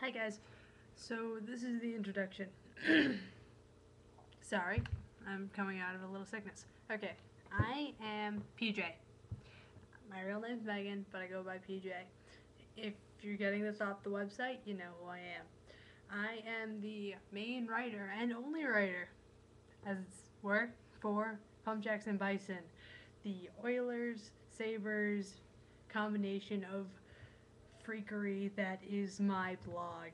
Hi guys, so this is the introduction. Sorry, I'm coming out of a little sickness. Okay, I am PJ. My real name's Megan, but I go by PJ. If you're getting this off the website, you know who I am. I am the main writer and only writer, as it's were, for Pump Jacks and Bison, the Oilers Sabres combination of freakery that is my blog.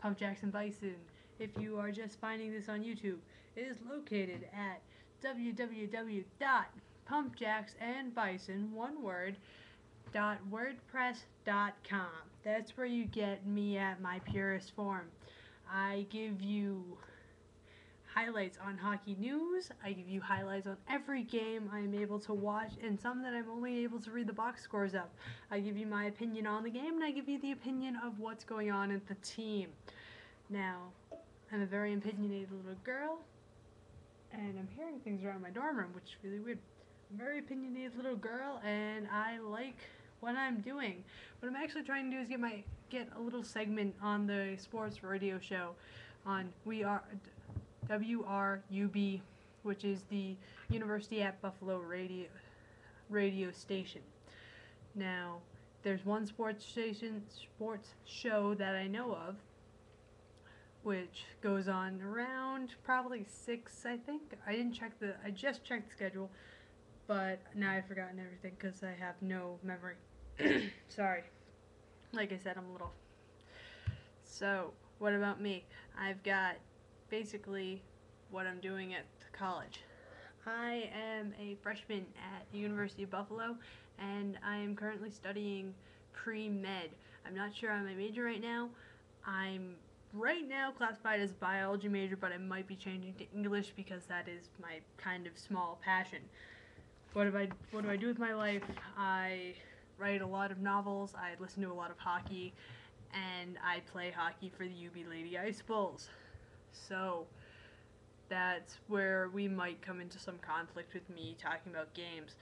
Pump Jacks and Bison. If you are just finding this on YouTube, it is located at www.pumpjacksandbison, one word, .wordpress.com. That's where you get me at my purest form. I give you highlights on hockey news. I give you highlights on every game I'm able to watch, and some that I'm only able to read the box scores of. I give you my opinion on the game, and I give you the opinion of what's going on at the team. Now, I'm a very opinionated little girl, and I'm hearing things around my dorm room, which is really weird. I'm a very opinionated little girl, and I like what I'm doing. What I'm actually trying to do is get a little segment on the sports radio show on WRUB, which is the University at Buffalo radio station. Now, there's one sports show that I know of, which goes on around probably 6, I think. I just checked the schedule, but now I've forgotten everything because I have no memory. Sorry. Like I said, I'm little. So, what about me? I've got basically what I'm doing at college. I am a freshman at the University of Buffalo, and I am currently studying pre-med. I'm not sure on my major right now. I'm right now classified as a biology major, but I might be changing to English because that is my kind of small passion. What do I do with my life? I write a lot of novels, I listen to a lot of hockey, and I play hockey for the UB Lady Ice Bulls. So that's where we might come into some conflict with me talking about games.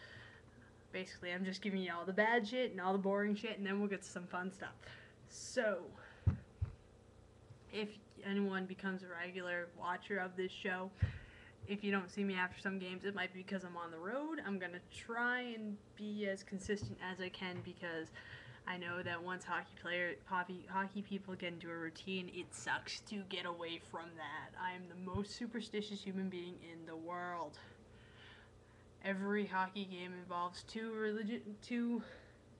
Basically, I'm just giving you all the bad shit and all the boring shit, and then we'll get to some fun stuff. So, if anyone becomes a regular watcher of this show, if you don't see me after some games, it might be because I'm on the road. I'm going to try and be as consistent as I can because I know that once hockey people get into a routine, it sucks to get away from that. I am the most superstitious human being in the world. Every hockey game involves two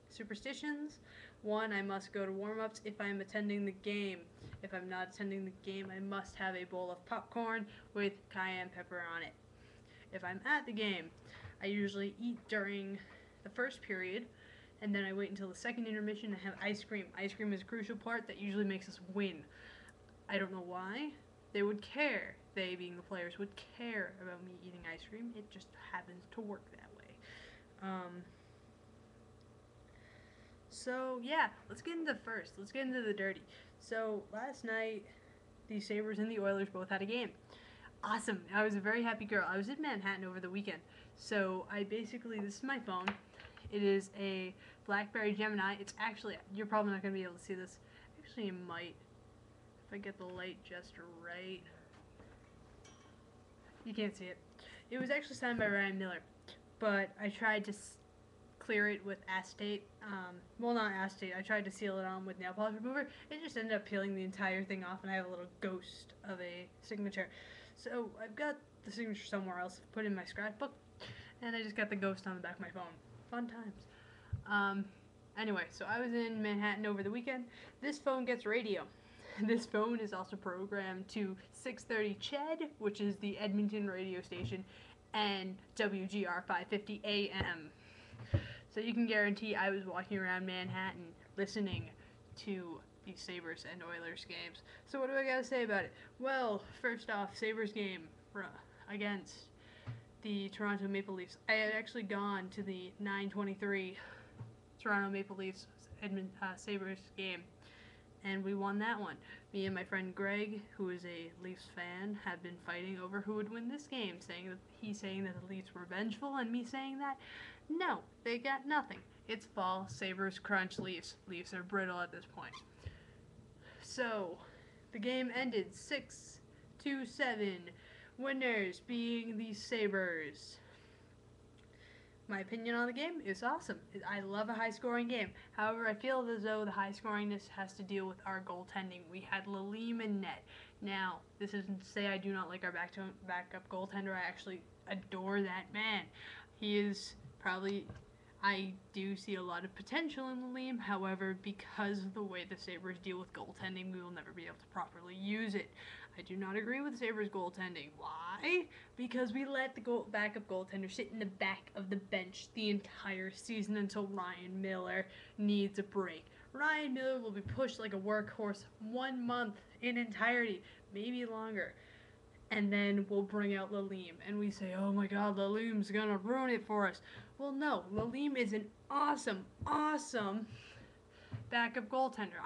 superstitions. One, I must go to warm-ups if I'm attending the game. If I'm not attending the game, I must have a bowl of popcorn with cayenne pepper on it. If I'm at the game, I usually eat during the first period, and then I wait until the second intermission and have ice cream. Ice cream is a crucial part that usually makes us win. I don't know why. They would care. They, being the players, would care about me eating ice cream. It just happens to work that way. So, yeah, let's get into the dirty. So, last night, the Sabres and the Oilers both had a game. Awesome. I was a very happy girl. I was in Manhattan over the weekend. So, this is my phone. It is a BlackBerry Gemini. It's actually, you're probably not going to be able to see this. Actually, you might. If I get the light just right. You can't see it. It was actually signed by Ryan Miller. But I tried to clear it with acetate. Well, not acetate. I tried to seal it on with nail polish remover. It just ended up peeling the entire thing off, and I have a little ghost of a signature. So I've got the signature somewhere else, put in my scrapbook, and I just got the ghost on the back of my phone. Fun times. Anyway, so I was in Manhattan over the weekend. This phone gets radio. This phone is also programmed to 630 CHED, which is the Edmonton radio station, and WGR 550 AM. So you can guarantee I was walking around Manhattan listening to the Sabres and Oilers games. So what do I gotta say about it? Well, first off, Sabres game against the Toronto Maple Leafs. I had actually gone to the 9:23 Toronto Maple Leafs Sabres game, and we won that one. Me and my friend Greg, who is a Leafs fan, have been fighting over who would win this game, he's saying that the Leafs were vengeful, and me saying that no, they got nothing. It's fall, Sabres crunch Leafs. Leafs are brittle at this point. So, the game ended 6-7. Winners being the Sabres. My opinion on the game is awesome. I love a high-scoring game. However, I feel as though the high-scoringness has to deal with our goaltending. We had Lalime in net. Now, this isn't to say I do not like our backup goaltender. I actually adore that man. He is probably... I do see a lot of potential in Lalime. However, because of the way the Sabres deal with goaltending, we will never be able to properly use it. I do not agree with Sabres goaltending. Why? Because we let the backup goaltender sit in the back of the bench the entire season until Ryan Miller needs a break. Ryan Miller will be pushed like a workhorse 1 month in entirety, maybe longer. And then we'll bring out Lalime, and we say, oh my god, Lalime's gonna ruin it for us. Well, no, Lalime is an awesome, awesome backup goaltender.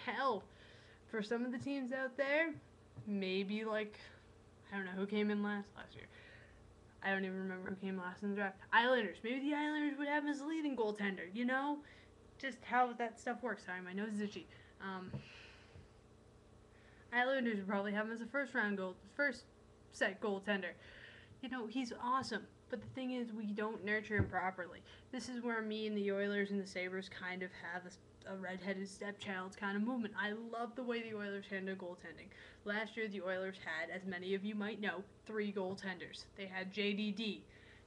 Hell, for some of the teams out there, maybe like, I don't know who came in last year. I don't even remember who came last in the draft. Islanders. Maybe the Islanders would have him as a leading goaltender, you know? Just how that stuff works. Sorry, my nose is itchy. Islanders would probably have him as a first set goaltender. You know, he's awesome. But the thing is, we don't nurture him properly. This is where me and the Oilers and the Sabres kind of have a redheaded stepchild kind of movement. I love the way the Oilers handle goaltending. Last year, the Oilers had, as many of you might know, 3 goaltenders. They had JDD,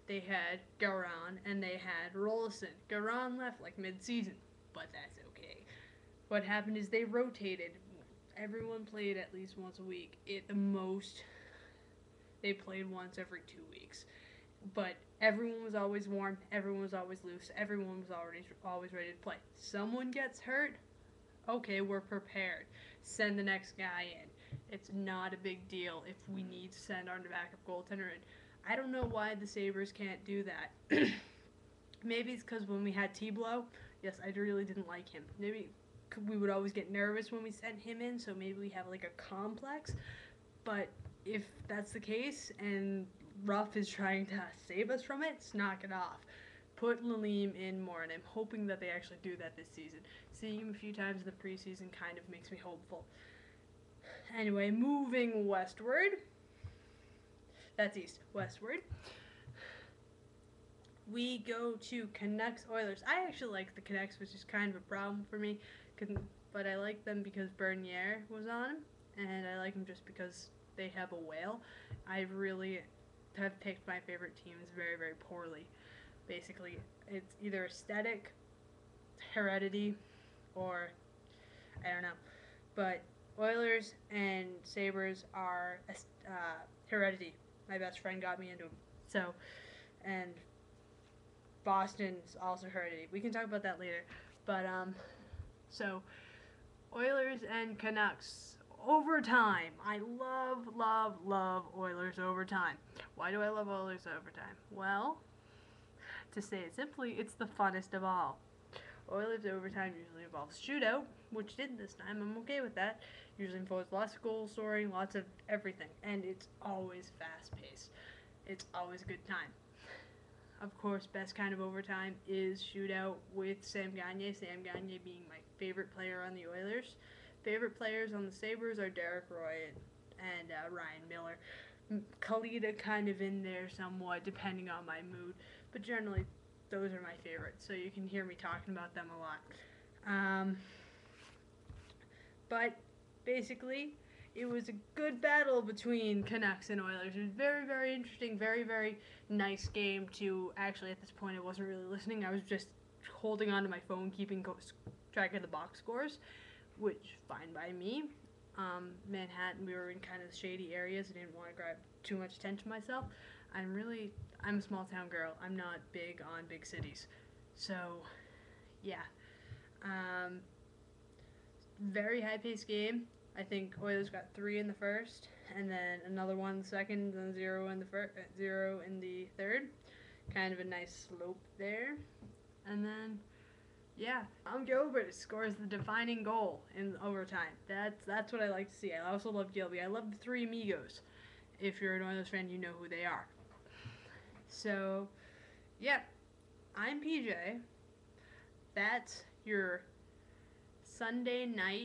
they had Garan, and they had Rolison. Garan left like mid-season, but that's okay. What happened is they rotated. Everyone played at least once a week. At the most, they played once every 2 weeks. But everyone was always warm, everyone was always loose, everyone was always ready to play. Someone gets hurt, okay, we're prepared. Send the next guy in. It's not a big deal if we need to send our backup goaltender in. I don't know why the Sabres can't do that. Maybe it's because when we had T-Blow, yes, I really didn't like him. Maybe we would always get nervous when we sent him in, so maybe we have like a complex. But if that's the case, and Ruff is trying to save us from it, knock it off. Put Lalime in more, and I'm hoping that they actually do that this season. Seeing him a few times in the preseason kind of makes me hopeful. Anyway, moving westward. That's east. Westward. We go to Canucks Oilers. I actually like the Canucks, which is kind of a problem for me, but I like them because Bernier was on them, and I like them just because they have a whale. I really have picked my favorite teams very, very poorly. Basically, it's either aesthetic, heredity, or I don't know. But Oilers and Sabres are heredity. My best friend got me into them. So, and Boston's also heredity. We can talk about that later. But, so, Oilers and Canucks. Overtime. I love Oilers overtime. Why do I love Oilers overtime? Well, to say it simply, it's the funnest of all. Oilers overtime usually involves shootout, which did this time. I'm okay with that. Usually involves lots of goal scoring, lots of everything, and it's always fast-paced. It's always a good time. Of course, best kind of overtime is shootout with Sam Gagner. Sam Gagner being my favorite player on the Oilers. Favorite players on the Sabres are Derek Roy and Ryan Miller. Kalita kind of in there somewhat, depending on my mood. But generally, those are my favorites, so you can hear me talking about them a lot. But basically, it was a good battle between Canucks and Oilers. It was very, very interesting, very, very nice game to, actually at this point I wasn't really listening. I was just holding onto my phone, keeping track of the box scores, which fine by me. Manhattan, we were in kind of shady areas. I didn't want to grab too much attention to myself. I'm a small town girl. I'm not big on big cities. So, yeah. Very high-paced game. I think Oilers got 3 in the first, and then another 1 in the second, and then 0 in the third. Kind of a nice slope there. And then, yeah, Tom Gilbert scores the defining goal in overtime. That's what I like to see. I also love Gilby. I love the 3 amigos. If you're an Oilers fan, you know who they are. So, yeah, I'm PJ. That's your Sunday night